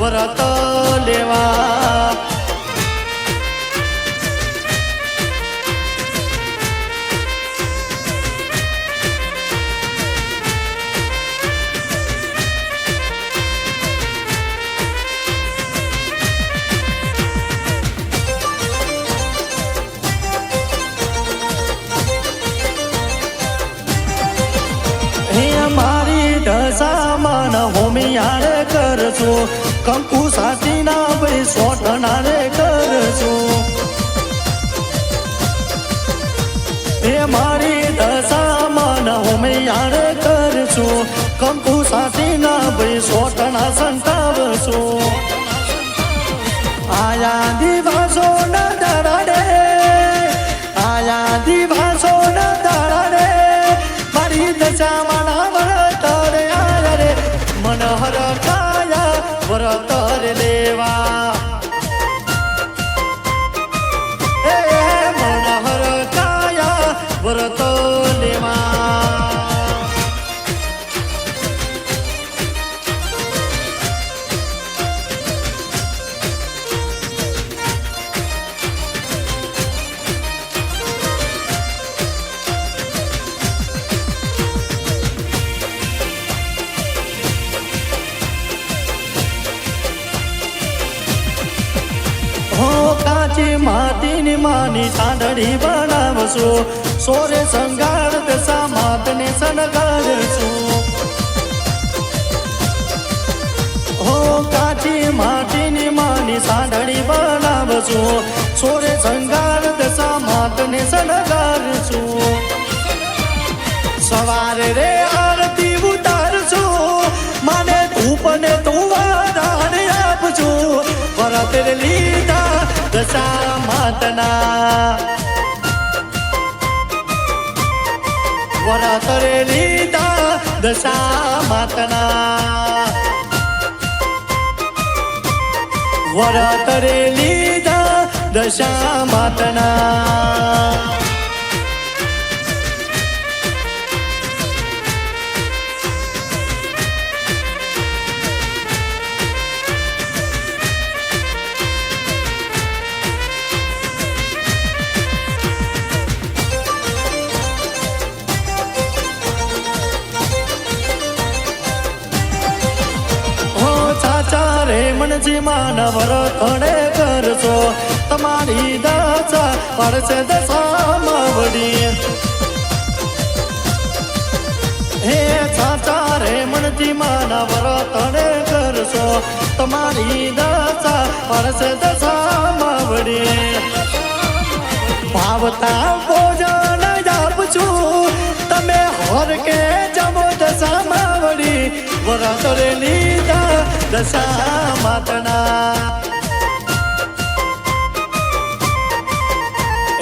વ્રત લેવા સામાન હોમિયારે કરજો કંકુ સાચીના ભાઈ સોટનારે કરજો એ મારી દશામાન હોમિયારે કરજો કંકુ સાચીના ભાઈ સોટના સંતાવજો આયા દિવસો ના દાડે આયા દિવસો ના દાડે મારી દશામાન મનહર કાયા વ્રત લેવા મનહર કાયા વ્રત લેવા કાચી માટીની માની સાંડળી બનાવશો સોરે સંગાર દશા માતને શણગારશો હો કાચી માટીની માની સાંડળી બનાવશો સોરે સંગાર દશા માતને શણગારશો સવારે રે આરતી ઉતારશો માને ધૂપને તુવાદાન આપજો વ્રત લીધા દશા માતના વ્રત લીધા દશા માતના વ્રત લીધા દશા માતના મનજી માનવ વ્રતને કરશો તમારી દશા પડશે દશામાં વડી હે સાચા રે મનજી માનવ વ્રતને કરશો તમારી દશા પડશે દશામાં વડી ભાવતા ભોજન આપજો તમે હોર કે જમો દશામાં વડી વ્રત રે લીધા દશા માતના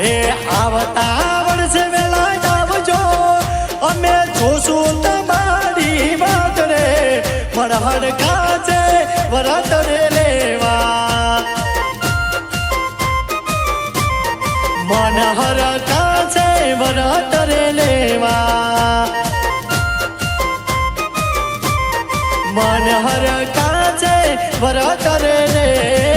એ આવતા વર્ષે વેલા આવજો અમે જોશું તમારી વાત રે મરહડ કાચે વ્રત રે લેવા મનહર કાચે વ્રત રે લેવા મનહર કાચે વ્રત રે